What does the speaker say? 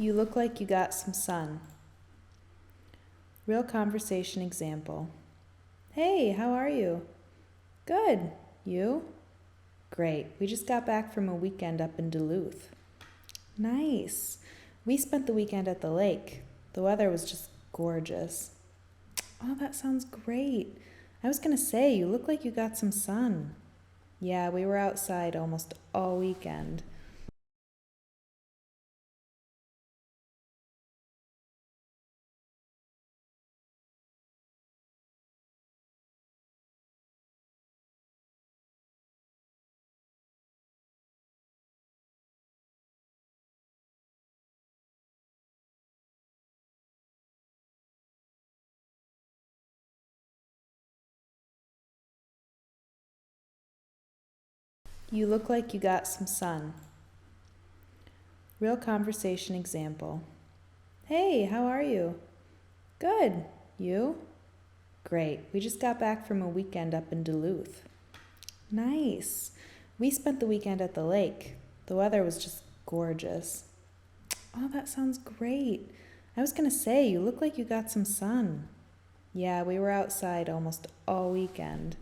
You look like you got some sun. Real conversation example. Hey, how are you? Good. You? Great. We just got back from a weekend up in Duluth. Nice. We spent the weekend at the lake. The weather was just gorgeous. Oh, that sounds great. I was gonna say, you look like you got some sun. Yeah, we were outside almost all weekend. You look like you got some sun. Real conversation example. Hey, how are you? Good. You? Great. We just got back from a weekend up in Duluth. Nice. We spent the weekend at the lake. The weather was just gorgeous. Oh, that sounds great. I was gonna say, you look like you got some sun. Yeah, we were outside almost all weekend.